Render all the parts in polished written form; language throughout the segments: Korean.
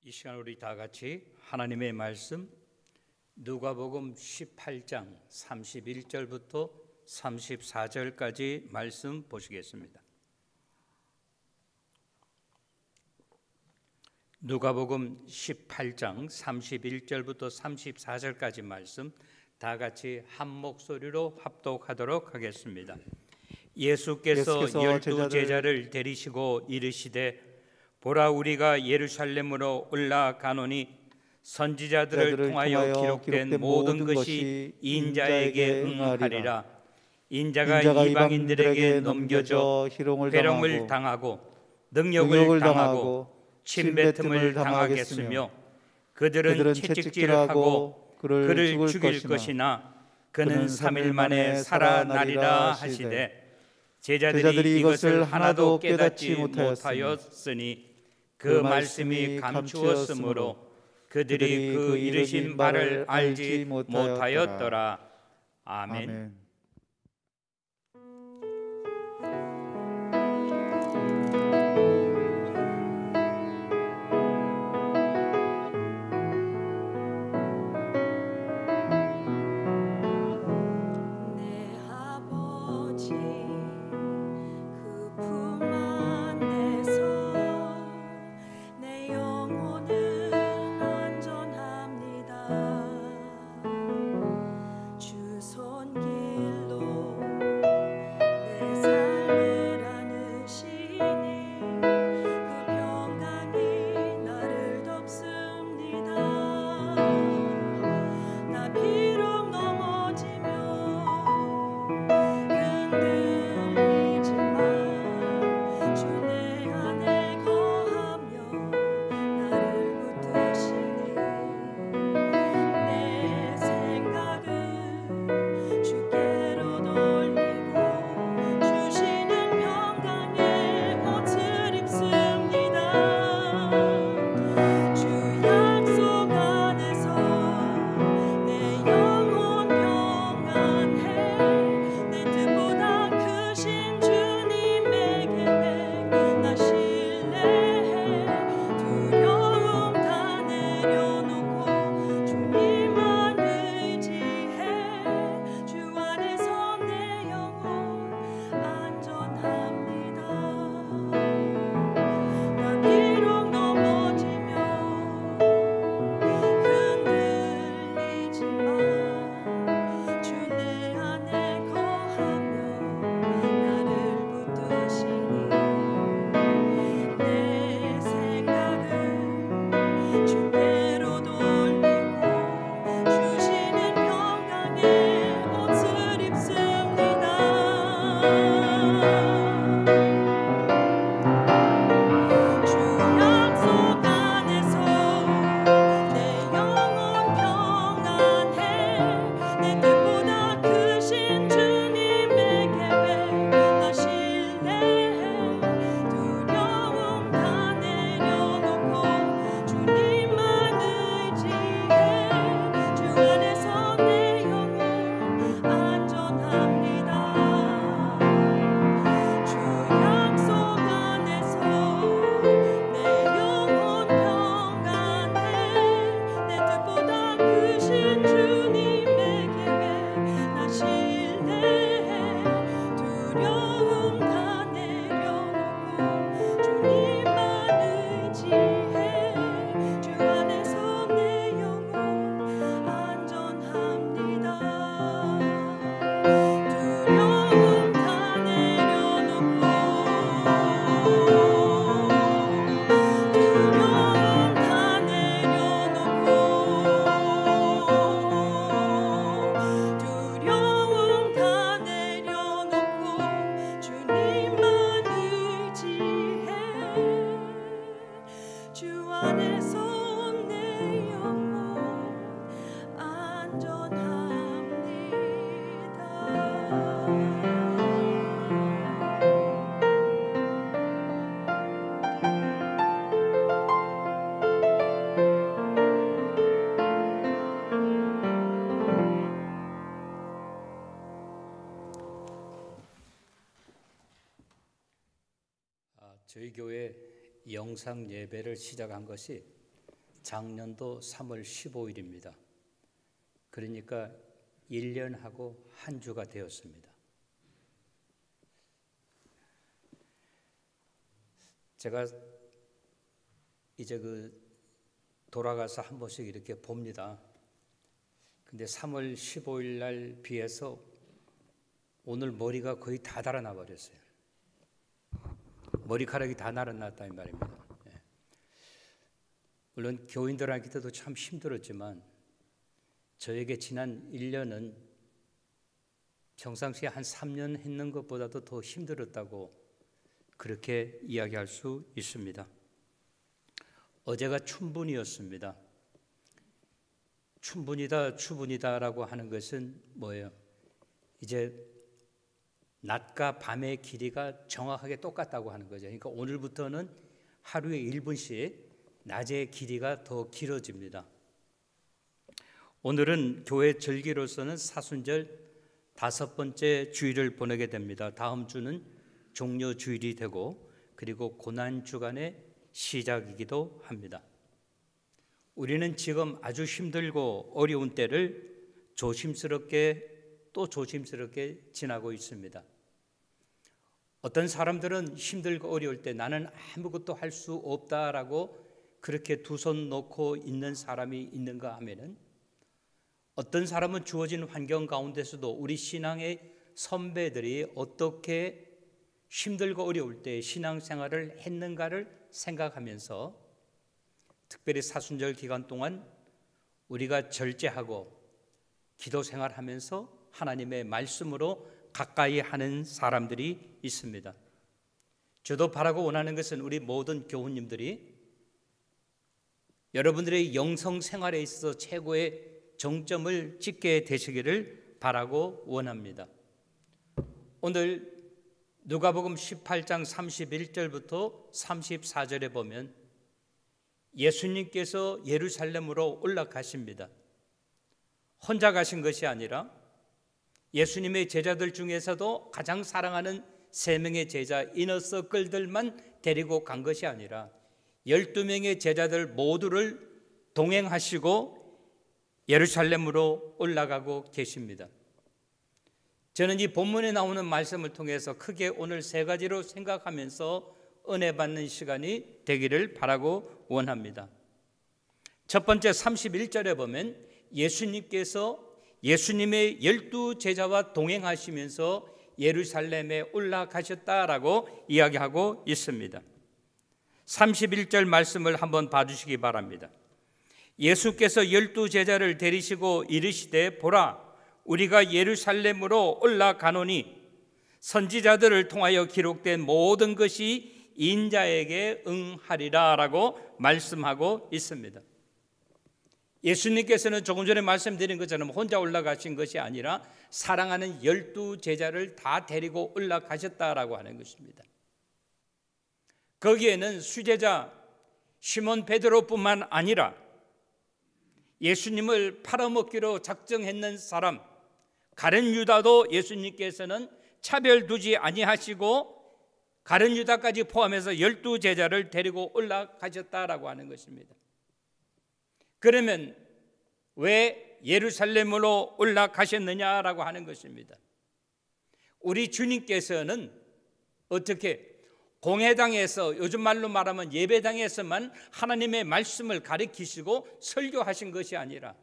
이 시간 우리 다 같이 하나님의 말씀 누가복음 18장 31절부터 34절까지 말씀 보시겠습니다. 누가복음 18장 31절부터 34절까지 말씀 다 같이 한 목소리로 합독하도록 하겠습니다. 예수께서 12제자를 데리시고 이르시되 보라, 우리가 예루살렘으로 올라가노니 선지자들을 통하여 기록된 모든 것이 인자에게 응하리라. 인자가 이방인들에게 넘겨져 회롱을 당하고 능욕을 당하고 침뱉음을 당하겠으며 그들은 채찍질하고 그를 죽일 것이나 그는 3일 만에 살아나리라 하시되 제자들이 이것을 하나도 깨닫지 못하였으니 그 말씀이 감추었으므로 그들이 그 이르신 바를 알지 못하였더라. 아멘. 저희 교회 영상 예배를 시작한 것이 작년도 3월 15일입니다. 그러니까 1년하고 한 주가 되었습니다. 제가 이제 돌아가서 한 번씩 이렇게 봅니다. 근데 3월 15일 날 비해서 오늘 머리가 거의 다 달아나 버렸어요. 머리카락이 다 날아났다 이 말입니다. 물론 교인들한테도 참 힘들었지만 저에게 지난 1년은 평상시에 한 3년 했는 것보다도 더 힘들었다고 그렇게 이야기할 수 있습니다. 어제가 춘분이었습니다. 춘분이다, 추분이다라고 하는 것은 뭐예요? 이제 낮과 밤의 길이가 정확하게 똑같다고 하는 거죠. 그러니까 오늘부터는 하루에 1분씩 낮의 길이가 더 길어집니다. 오늘은 교회 절기로서는 사순절 5번째 주일을 보내게 됩니다. 다음 주는 종려 주일이 되고 그리고 고난 주간의 시작이기도 합니다. 우리는 지금 아주 힘들고 어려운 때를 조심스럽게 또 조심스럽게 지나고 있습니다. 어떤 사람들은 힘들고 어려울 때 나는 아무것도 할 수 없다라고 그렇게 두 손 놓고 있는 사람이 있는가 하면은 어떤 사람은 주어진 환경 가운데서도 우리 신앙의 선배들이 어떻게 힘들고 어려울 때 신앙생활을 했는가를 생각하면서 특별히 사순절 기간 동안 우리가 절제하고 기도 생활하면서 하나님의 말씀으로 가까이 하는 사람들이 있습니다. 저도 바라고 원하는 것은 우리 모든 교우님들이 여러분들의 영성 생활에 있어서 최고의 정점을 찍게 되시기를 바라고 원합니다. 오늘 누가복음 18장 31절부터 34절에 보면 예수님께서 예루살렘으로 올라가십니다. 혼자 가신 것이 아니라 예수님의 제자들 중에서도 가장 사랑하는 3명의 제자 이너서클들만 데리고 간 것이 아니라 12명의 제자들 모두를 동행하시고 예루살렘으로 올라가고 계십니다. 저는 이 본문에 나오는 말씀을 통해서 크게 오늘 3가지로 생각하면서 은혜 받는 시간이 되기를 바라고 원합니다. 첫 번째 31절에 보면 예수님께서 예수님의 12제자와 동행하시면서 예루살렘에 올라가셨다라고 이야기하고 있습니다. 31절 말씀을 한번 봐주시기 바랍니다. 예수께서 12제자를 데리시고 이르시되 보라 우리가 예루살렘으로 올라가노니 선지자들을 통하여 기록된 모든 것이 인자에게 응하리라 라고 말씀하고 있습니다. 예수님께서는 조금 전에 말씀드린 것처럼 혼자 올라가신 것이 아니라 사랑하는 12제자를 다 데리고 올라가셨다라고 하는 것입니다. 거기에는 수제자 시몬 베드로뿐만 아니라 예수님을 팔아먹기로 작정했는 사람 가룟 유다도 예수님께서는 차별 두지 아니하시고 가룟 유다까지 포함해서 12제자를 데리고 올라가셨다라고 하는 것입니다. 그러면 왜 예루살렘으로 올라가셨느냐라고 하는 것입니다. 우리 주님께서는 어떻게 공회당에서 요즘 말로 말하면 예배당에서만 하나님의 말씀을 가르치시고 설교하신 것이 아니라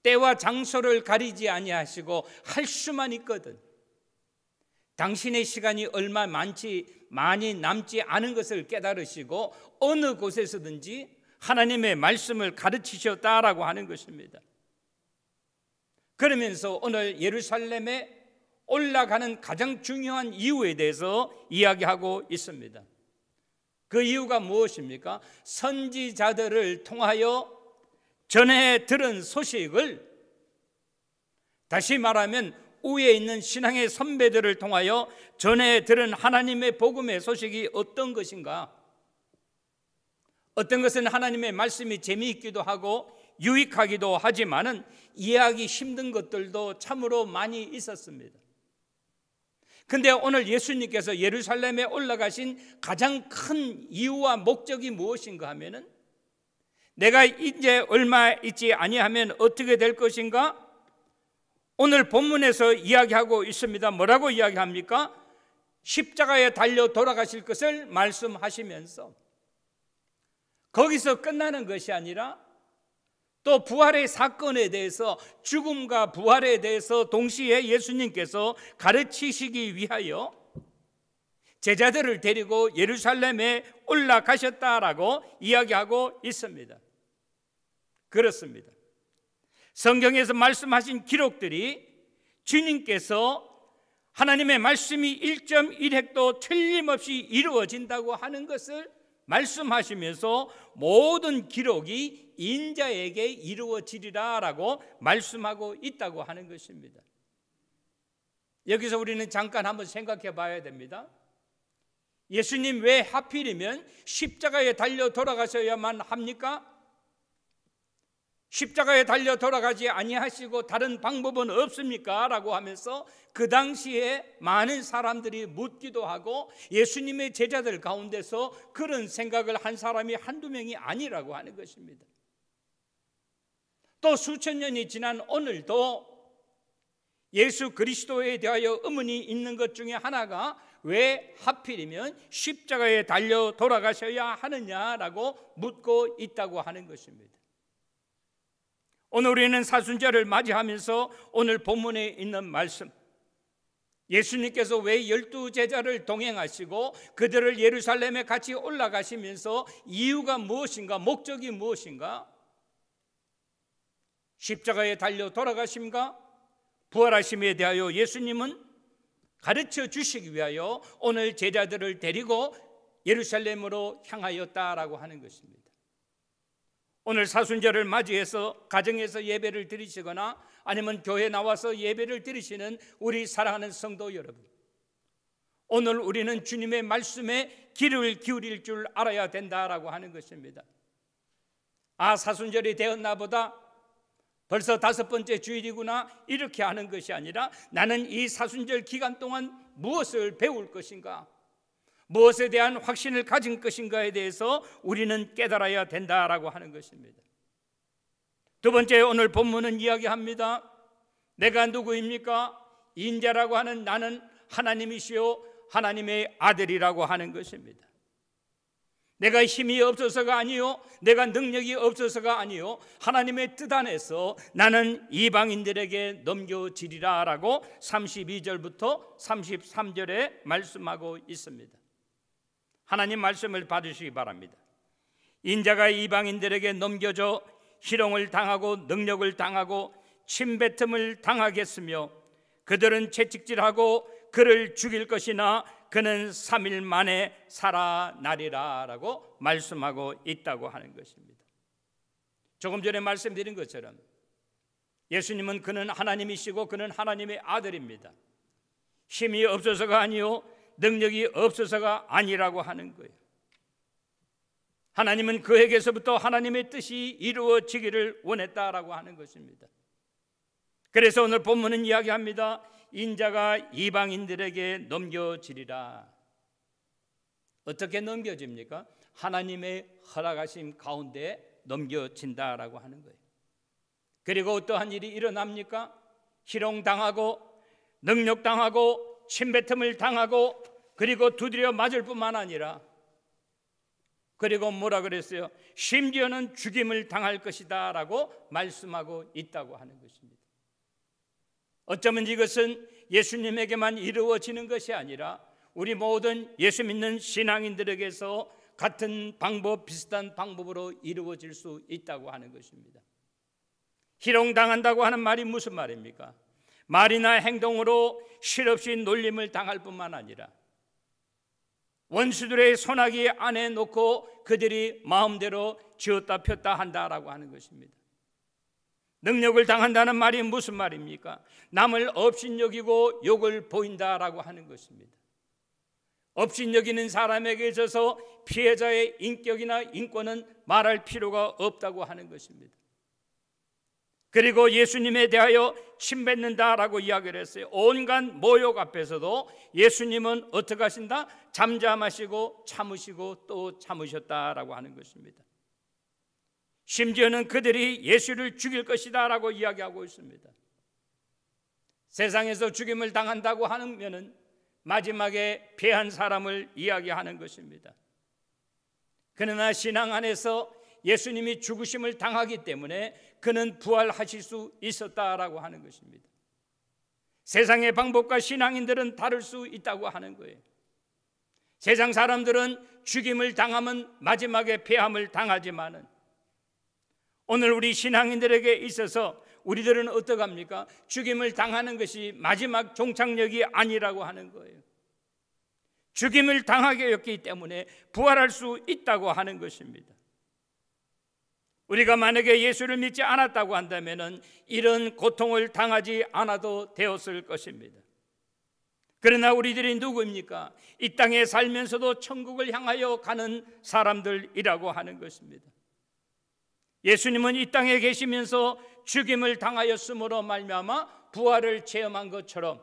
때와 장소를 가리지 아니하시고 할 수만 있거든 당신의 시간이 얼마 많이 남지 않은 것을 깨달으시고 어느 곳에서든지 하나님의 말씀을 가르치셨다라고 하는 것입니다. 그러면서 오늘 예루살렘에 올라가는 가장 중요한 이유에 대해서 이야기하고 있습니다. 그 이유가 무엇입니까? 선지자들을 통하여 전해 들은 소식을 다시 말하면 위에 있는 신앙의 선배들을 통하여 전해 들은 하나님의 복음의 소식이 어떤 것인가? 어떤 것은 하나님의 말씀이 재미있기도 하고 유익하기도 하지만은 이해하기 힘든 것들도 참으로 많이 있었습니다. 근데 오늘 예수님께서 예루살렘에 올라가신 가장 큰 이유와 목적이 무엇인가 하면은 내가 이제 얼마 있지 아니하면 어떻게 될 것인가? 오늘 본문에서 이야기하고 있습니다. 뭐라고 이야기합니까? 십자가에 달려 돌아가실 것을 말씀하시면서 거기서 끝나는 것이 아니라 또 부활의 사건에 대해서, 죽음과 부활에 대해서 동시에 예수님께서 가르치시기 위하여 제자들을 데리고 예루살렘에 올라가셨다라고 이야기하고 있습니다. 그렇습니다. 성경에서 말씀하신 기록들이 주님께서 하나님의 말씀이 1.1획도 틀림없이 이루어진다고 하는 것을 말씀하시면서 모든 기록이 인자에게 이루어지리라 라고 말씀하고 있다고 하는 것입니다. 여기서 우리는 잠깐 한번 생각해 봐야 됩니다. 예수님 왜 하필이면 십자가에 달려 돌아가셔야만 합니까? 십자가에 달려 돌아가지 아니하시고 다른 방법은 없습니까? 라고 하면서 그 당시에 많은 사람들이 묻기도 하고 예수님의 제자들 가운데서 그런 생각을 한 사람이 한두 명이 아니라고 하는 것입니다. 또 수천 년이 지난 오늘도 예수 그리스도에 대하여 의문이 있는 것 중에 하나가 왜 하필이면 십자가에 달려 돌아가셔야 하느냐라고 묻고 있다고 하는 것입니다. 오늘 우리는 사순절을 맞이하면서 오늘 본문에 있는 말씀, 예수님께서 왜 12제자를 동행하시고 그들을 예루살렘에 같이 올라가시면서 이유가 무엇인가, 목적이 무엇인가, 십자가에 달려 돌아가심과 부활하심에 대하여 예수님은 가르쳐 주시기 위하여 오늘 제자들을 데리고 예루살렘으로 향하였다라고 하는 것입니다. 오늘 사순절을 맞이해서 가정에서 예배를 드리시거나 아니면 교회 나와서 예배를 드리시는 우리 사랑하는 성도 여러분, 오늘 우리는 주님의 말씀에 귀를 기울일 줄 알아야 된다라고 하는 것입니다. 아, 사순절이 되었나 보다, 벌써 5번째 주일이구나, 이렇게 하는 것이 아니라 나는 이 사순절 기간 동안 무엇을 배울 것인가, 무엇에 대한 확신을 가진 것인가에 대해서 우리는 깨달아야 된다라고 하는 것입니다. 두 번째, 오늘 본문은 이야기합니다. 내가 누구입니까? 인자라고 하는 나는 하나님이시요 하나님의 아들이라고 하는 것입니다. 내가 힘이 없어서가 아니요, 내가 능력이 없어서가 아니요, 하나님의 뜻 안에서 나는 이방인들에게 넘겨지리라 라고 32절부터 33절에 말씀하고 있습니다. 하나님 말씀을 받으시기 바랍니다. 인자가 이방인들에게 넘겨져 희롱을 당하고 능력을 당하고 침뱉음을 당하겠으며 그들은 채찍질하고 그를 죽일 것이나 그는 3일 만에 살아나리라 라고 말씀하고 있다고 하는 것입니다. 조금 전에 말씀드린 것처럼 예수님은 그는 하나님이시고 그는 하나님의 아들입니다. 힘이 없어서가 아니요, 능력이 없어서가 아니라고 하는 거예요. 하나님은 그에게서부터 하나님의 뜻이 이루어지기를 원했다라고 하는 것입니다. 그래서 오늘 본문은 이야기합니다. 인자가 이방인들에게 넘겨지리라. 어떻게 넘겨집니까? 하나님의 허락하심 가운데 넘겨진다라고 하는 거예요. 그리고 어떠한 일이 일어납니까? 희롱당하고 능력당하고 침뱉음을 당하고 그리고 두드려 맞을 뿐만 아니라 그리고 뭐라 그랬어요? 심지어는 죽임을 당할 것이다 라고 말씀하고 있다고 하는 것입니다. 어쩌면 이것은 예수님에게만 이루어지는 것이 아니라 우리 모든 예수 믿는 신앙인들에게서 같은 방법, 비슷한 방법으로 이루어질 수 있다고 하는 것입니다. 희롱당한다고 하는 말이 무슨 말입니까? 말이나 행동으로 실없이 놀림을 당할 뿐만 아니라 원수들의 손아귀 안에 놓고 그들이 마음대로 쥐었다 폈다 한다라고 하는 것입니다. 능력을 당한다는 말이 무슨 말입니까? 남을 업신여기고 욕을 보인다라고 하는 것입니다. 업신여기는 사람에게 있어서 피해자의 인격이나 인권은 말할 필요가 없다고 하는 것입니다. 그리고 예수님에 대하여 침뱉는다라고 이야기를 했어요. 온갖 모욕 앞에서도 예수님은 어떻게 하신다? 잠잠하시고 참으시고 또 참으셨다라고 하는 것입니다. 심지어는 그들이 예수를 죽일 것이다 라고 이야기하고 있습니다. 세상에서 죽임을 당한다고 하면은 마지막에 패한 사람을 이야기하는 것입니다. 그러나 신앙 안에서 예수님이 죽으심을 당하기 때문에 그는 부활하실 수 있었다라고 하는 것입니다. 세상의 방법과 신앙인들은 다를 수 있다고 하는 거예요. 세상 사람들은 죽임을 당하면 마지막에 패함을 당하지만은 오늘 우리 신앙인들에게 있어서 우리들은 어떡합니까? 죽임을 당하는 것이 마지막 종착역이 아니라고 하는 거예요. 죽임을 당하게 했기 때문에 부활할 수 있다고 하는 것입니다. 우리가 만약에 예수를 믿지 않았다고 한다면 이런 고통을 당하지 않아도 되었을 것입니다. 그러나 우리들이 누구입니까? 이 땅에 살면서도 천국을 향하여 가는 사람들이라고 하는 것입니다. 예수님은 이 땅에 계시면서 죽임을 당하였으므로 말미암아 부활을 체험한 것처럼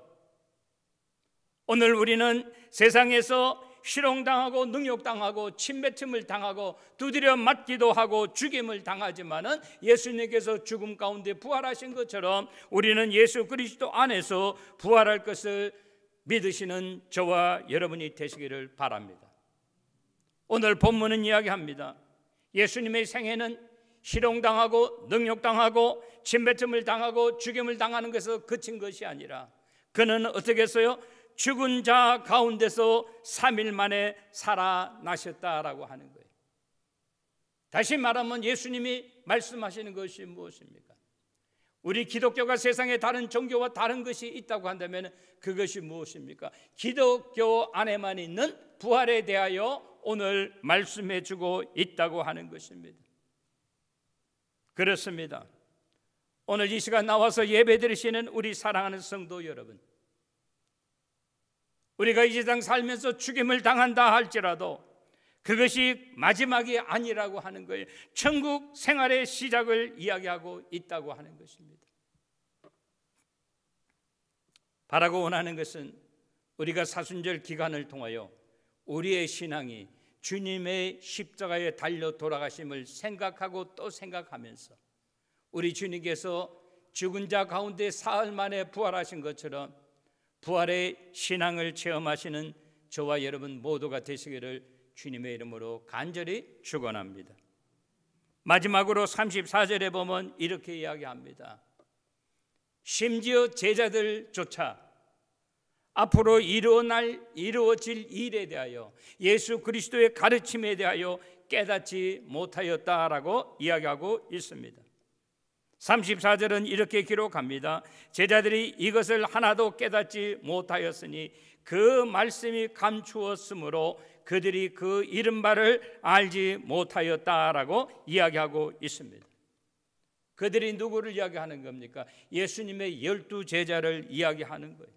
오늘 우리는 세상에서 희롱당하고 능욕당하고 침뱉음을 당하고 두드려 맞기도 하고 죽임을 당하지만은 예수님께서 죽음 가운데 부활하신 것처럼 우리는 예수 그리스도 안에서 부활할 것을 믿으시는 저와 여러분이 되시기를 바랍니다. 오늘 본문은 이야기합니다. 예수님의 생애는 희롱당하고 능욕당하고 침뱉음을 당하고 죽임을 당하는 것에서 그친 것이 아니라 그는 어떻게 했어요? 죽은 자 가운데서 3일 만에 살아나셨다라고 하는 거예요. 다시 말하면 예수님이 말씀하시는 것이 무엇입니까? 우리 기독교가 세상의 다른 종교와 다른 것이 있다고 한다면 그것이 무엇입니까? 기독교 안에만 있는 부활에 대하여 오늘 말씀해 주고 있다고 하는 것입니다. 그렇습니다. 오늘 이 시간 나와서 예배 드리시는 우리 사랑하는 성도 여러분, 우리가 이 세상 살면서 죽임을 당한다 할지라도 그것이 마지막이 아니라고 하는 거예요. 천국 생활의 시작을 이야기하고 있다고 하는 것입니다. 바라고 원하는 것은 우리가 사순절 기간을 통하여 우리의 신앙이 주님의 십자가에 달려 돌아가심을 생각하고 또 생각하면서 우리 주님께서 죽은 자 가운데 사흘 만에 부활하신 것처럼 부활의 신앙을 체험하시는 저와 여러분 모두가 되시기를 주님의 이름으로 간절히 축원합니다. 마지막으로 34절에 보면 이렇게 이야기합니다. 심지어 제자들조차 앞으로 이루어질 일에 대하여 예수 그리스도의 가르침에 대하여 깨닫지 못하였다라고 이야기하고 있습니다. 34절은 이렇게 기록합니다. 제자들이 이것을 하나도 깨닫지 못하였으니 그 말씀이 감추었으므로 그들이 그 이른 바를 알지 못하였다라고 이야기하고 있습니다. 그들이 누구를 이야기하는 겁니까? 예수님의 12제자를 이야기하는 거예요.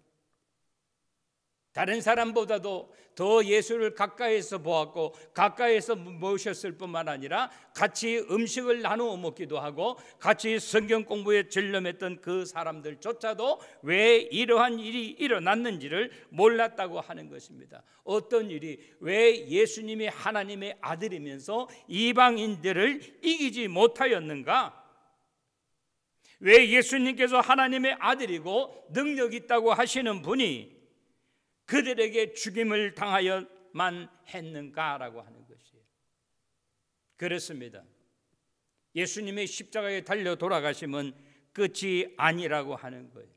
다른 사람보다도 더 예수를 가까이에서 보았고 가까이에서 모셨을 뿐만 아니라 같이 음식을 나누어 먹기도 하고 같이 성경 공부에 전념했던 그 사람들조차도 왜 이러한 일이 일어났는지를 몰랐다고 하는 것입니다. 어떤 일이, 왜 예수님이 하나님의 아들이면서 이방인들을 이기지 못하였는가? 왜 예수님께서 하나님의 아들이고 능력 있다고 하시는 분이 그들에게 죽임을 당하여만 했는가라고 하는 것이에요. 그렇습니다. 예수님의 십자가에 달려 돌아가심은 끝이 아니라고 하는 거예요.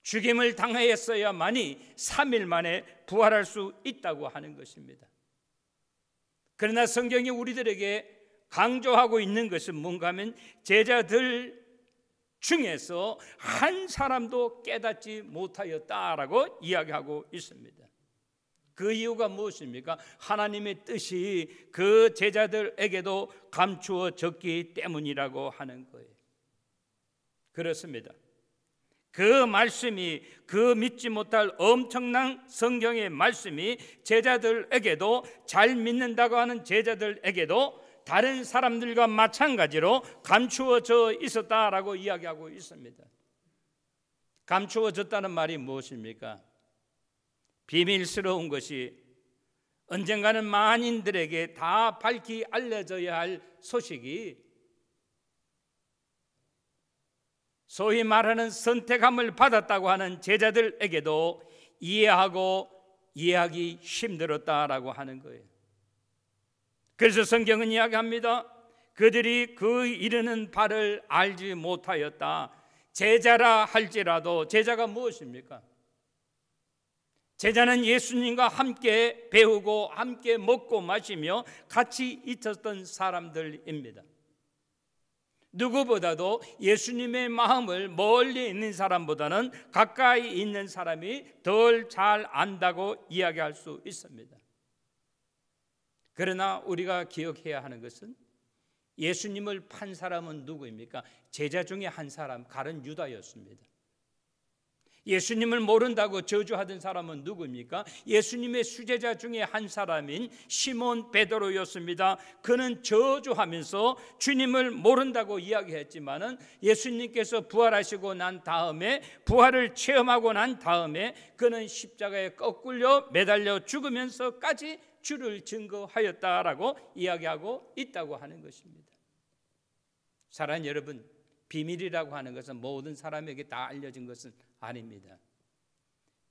죽임을 당하였어야만이 3일 만에 부활할 수 있다고 하는 것입니다. 그러나 성경이 우리들에게 강조하고 있는 것은 뭔가 하면 제자들 중에서 한 사람도 깨닫지 못하였다라고 이야기하고 있습니다. 그 이유가 무엇입니까? 하나님의 뜻이 그 제자들에게도 감추어졌기 때문이라고 하는 거예요. 그렇습니다. 그 말씀이, 그 믿지 못할 엄청난 성경의 말씀이 제자들에게도, 잘 믿는다고 하는 제자들에게도 다른 사람들과 마찬가지로 감추어져 있었다라고 이야기하고 있습니다. 감추어졌다는 말이 무엇입니까? 비밀스러운 것이 언젠가는 만인들에게 다 밝히 알려져야 할 소식이 소위 말하는 선택함을 받았다고 하는 제자들에게도 이해하기 힘들었다라고 하는 거예요. 그래서 성경은 이야기합니다. 그들이 그 이르는 바를 알지 못하였다. 제자라 할지라도, 제자가 무엇입니까? 제자는 예수님과 함께 배우고 함께 먹고 마시며 같이 있었던 사람들입니다. 누구보다도 예수님의 마음을 멀리 있는 사람보다는 가까이 있는 사람이 덜 잘 안다고 이야기할 수 있습니다. 그러나 우리가 기억해야 하는 것은 예수님을 판 사람은 누구입니까? 제자 중에 한 사람, 가룟 유다였습니다. 예수님을 모른다고 저주하던 사람은 누구입니까? 예수님의 수제자 중에 한 사람인 시몬 베드로였습니다. 그는 저주하면서 주님을 모른다고 이야기했지만은 예수님께서 부활하시고 난 다음에, 부활을 체험하고 난 다음에 그는 십자가에 거꾸려 매달려 죽으면서까지 주를 증거하였다라고 이야기하고 있다고 하는 것입니다. 사랑하는 여러분, 비밀이라고 하는 것은 모든 사람에게 다 알려진 것은 아닙니다.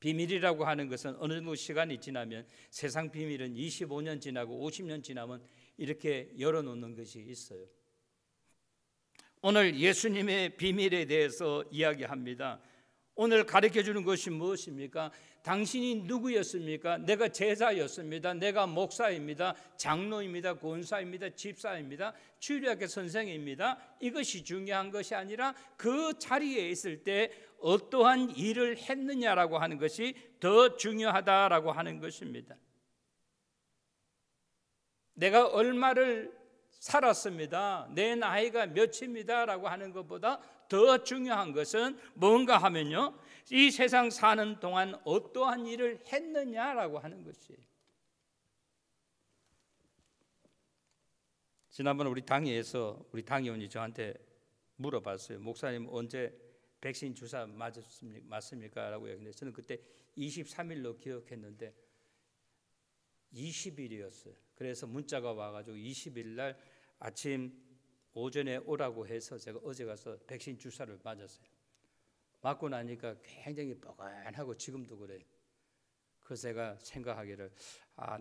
비밀이라고 하는 것은 어느 정도 시간이 지나면, 세상 비밀은 25년 지나고 50년 지나면 이렇게 열어놓는 것이 있어요. 오늘 예수님의 비밀에 대해서 이야기합니다. 오늘 가르쳐주는 것이 무엇입니까? 당신이 누구였습니까? 내가 제자였습니다. 내가 목사입니다. 장로입니다. 권사입니다. 집사입니다. 주일학교 선생입니다. 이것이 중요한 것이 아니라 그 자리에 있을 때 어떠한 일을 했느냐라고 하는 것이 더 중요하다라고 하는 것입니다. 내가 얼마를 살았습니다. 내 나이가 몇입니다 라고 하는 것보다 더 중요한 것은 뭔가 하면요, 이 세상 사는 동안 어떠한 일을 했느냐라고 하는 것이에요. 지난번에 우리 당회에서 우리 당의원이 저한테 물어봤어요. 목사님 언제 백신 주사 맞습니까? 라고 얘기했는데 저는 그때 23일로 기억했는데 20일이었어요. 그래서 문자가 와가지고 20일 날 아침 오전에 오라고 해서 제가 어제 가서 백신 주사를 맞았어요. 맞고 나니까 굉장히 뻐근하고 지금도 그래요. 그래서 제가 생각하기를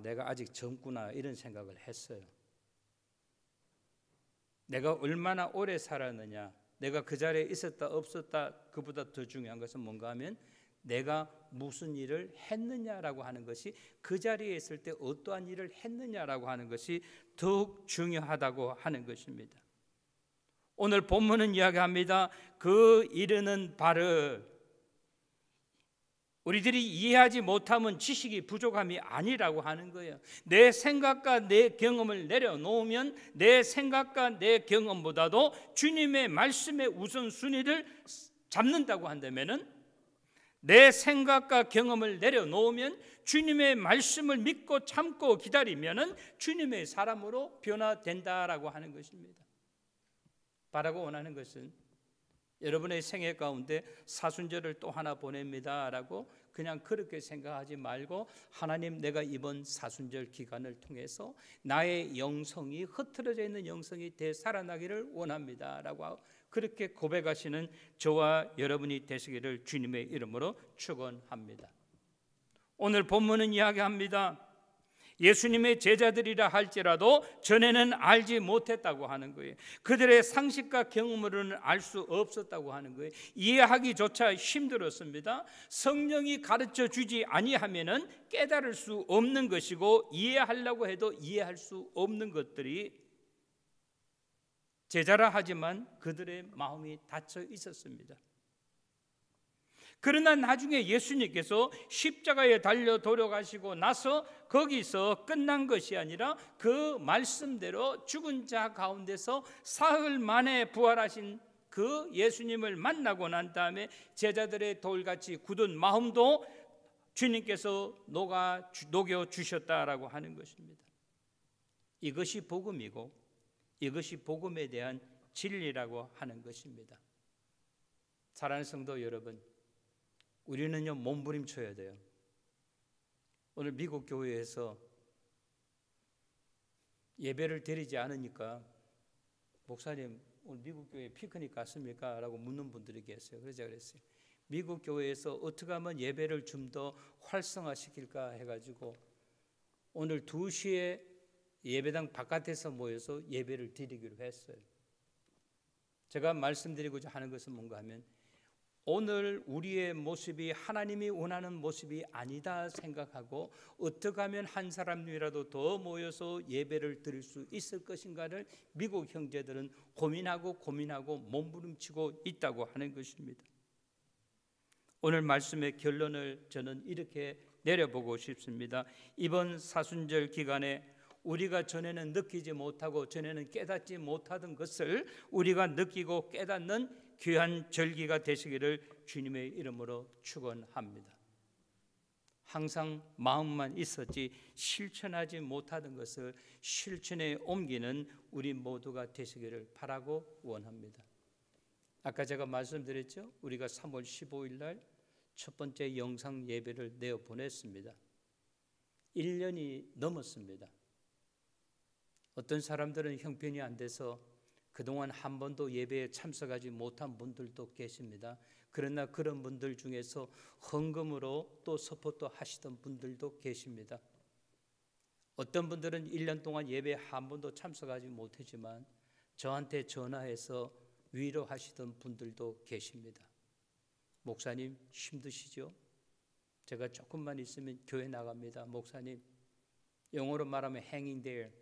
내가 아직 젊구나 이런 생각을 했어요. 내가 얼마나 오래 살았느냐, 내가 그 자리에 있었다 없었다, 그보다 더 중요한 것은 뭔가 하면 내가 무슨 일을 했느냐라고 하는 것이, 그 자리에 있을 때 어떠한 일을 했느냐라고 하는 것이 더욱 중요하다고 하는 것입니다. 오늘 본문은 이야기합니다. 그 이르는 바를 우리들이 이해하지 못하면 지식이 부족함이 아니라고 하는 거예요. 내 생각과 내 경험을 내려놓으면 내 생각과 내 경험보다도 주님의 말씀의 우선순위를 잡는다고 한다면은, 내 생각과 경험을 내려놓으면 주님의 말씀을 믿고 참고 기다리면은 주님의 사람으로 변화된다라고 하는 것입니다. 바라고 원하는 것은 여러분의 생애 가운데 사순절을 또 하나 보냅니다라고 그냥 그렇게 생각하지 말고, 하나님, 내가 이번 사순절 기간을 통해서 나의 영성이, 흐트러져 있는 영성이 되살아나기를 원합니다라고 그렇게 고백하시는 저와 여러분이 되시기를 주님의 이름으로 축원합니다. 오늘 본문은 이야기합니다. 예수님의 제자들이라 할지라도 전에는 알지 못했다고 하는 거예요. 그들의 상식과 경험으로는 알 수 없었다고 하는 거예요. 이해하기조차 힘들었습니다. 성령이 가르쳐 주지 아니하면은 깨달을 수 없는 것이고, 이해하려고 해도 이해할 수 없는 것들이 제자라 하지만 그들의 마음이 닫혀 있었습니다. 그러나 나중에 예수님께서 십자가에 달려 돌아가시고 나서 거기서 끝난 것이 아니라 그 말씀대로 죽은 자 가운데서 사흘 만에 부활하신 그 예수님을 만나고 난 다음에 제자들의 돌같이 굳은 마음도 주님께서 녹여 주셨다라고 하는 것입니다. 이것이 복음이고 이것이 복음에 대한 진리라고 하는 것입니다. 사랑하는 성도 여러분, 우리는요 몸부림쳐야 돼요. 오늘 미국 교회에서 예배를 드리지 않으니까 목사님 오늘 미국 교회 피크닉 갔습니까? 라고 묻는 분들이 계세요. 그래서 제가 그랬어요. 미국 교회에서 어떻게 하면 예배를 좀 더 활성화시킬까 해가지고 오늘 2시에 예배당 바깥에서 모여서 예배를 드리기로 했어요. 제가 말씀드리고자 하는 것은 뭔가 하면 오늘 우리의 모습이 하나님이 원하는 모습이 아니다 생각하고 어떻게 하면 한 사람이라도 더 모여서 예배를 드릴 수 있을 것인가를 미국 형제들은 고민하고 몸부림치고 있다고 하는 것입니다. 오늘 말씀의 결론을 저는 이렇게 내려보고 싶습니다. 이번 사순절 기간에 우리가 전에는 느끼지 못하고 전에는 깨닫지 못하던 것을 우리가 느끼고 깨닫는 귀한 절기가 되시기를 주님의 이름으로 축원합니다. 항상 마음만 있었지 실천하지 못하던 것을 실천에 옮기는 우리 모두가 되시기를 바라고 원합니다. 아까 제가 말씀드렸죠. 우리가 3월 15일 날 첫 번째 영상 예배를 내어 보냈습니다. 1년이 넘었습니다. 어떤 사람들은 형편이 안 돼서 그동안 한 번도 예배에 참석하지 못한 분들도 계십니다. 그러나 그런 분들 중에서 헌금으로 또 서포트 하시던 분들도 계십니다. 어떤 분들은 1년 동안 예배에 한 번도 참석하지 못했지만 저한테 전화해서 위로하시던 분들도 계십니다. 목사님 힘드시죠? 제가 조금만 있으면 교회 나갑니다. 목사님 영어로 말하면 hanging there,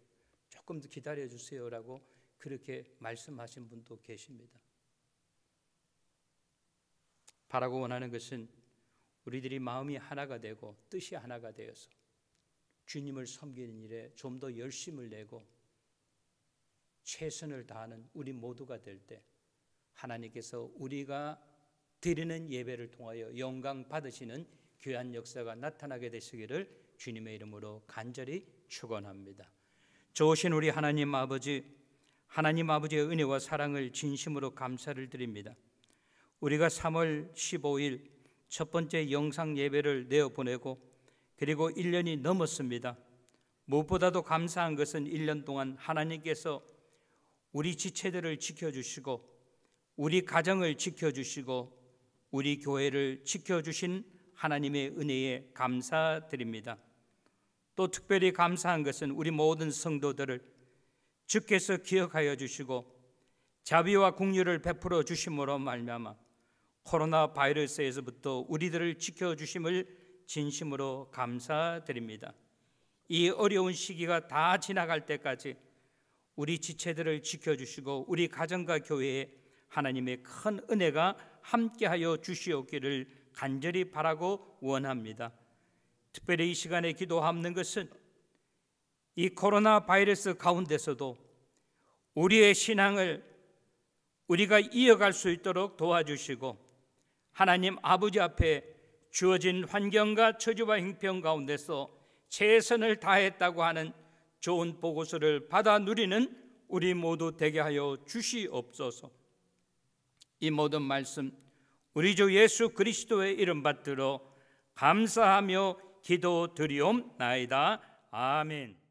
조금 더 기다려 주세요라고 그렇게 말씀하신 분도 계십니다. 바라고 원하는 것은 우리들이 마음이 하나가 되고 뜻이 하나가 되어서 주님을 섬기는 일에 좀 더 열심을 내고 최선을 다하는 우리 모두가 될 때 하나님께서 우리가 드리는 예배를 통하여 영광 받으시는 귀한 역사가 나타나게 되시기를 주님의 이름으로 간절히 축원합니다. 좋으신 우리 하나님 아버지의 은혜와 사랑을 진심으로 감사를 드립니다. 우리가 3월 15일 첫 번째 영상 예배를 내어보내고 그리고 1년이 넘었습니다. 무엇보다도 감사한 것은 1년 동안 하나님께서 우리 지체들을 지켜주시고 우리 가정을 지켜주시고 우리 교회를 지켜주신 하나님의 은혜에 감사드립니다. 또 특별히 감사한 것은 우리 모든 성도들을 주께서 기억하여 주시고 자비와 긍휼을 베풀어 주심으로 말미암아 코로나 바이러스에서부터 우리들을 지켜주심을 진심으로 감사드립니다. 이 어려운 시기가 다 지나갈 때까지 우리 지체들을 지켜주시고 우리 가정과 교회에 하나님의 큰 은혜가 함께하여 주시옵기를 간절히 바라고 원합니다. 특별히 이 시간에 기도하는 것은 이 코로나 바이러스 가운데서도 우리의 신앙을 우리가 이어갈 수 있도록 도와주시고 하나님 아버지 앞에 주어진 환경과 처지와 형편 가운데서 최선을 다했다고 하는 좋은 보고서를 받아 누리는 우리 모두 되게 하여 주시옵소서. 이 모든 말씀 우리 주 예수 그리스도의 이름 받들어 감사하며 기도드리옵나이다. 아멘.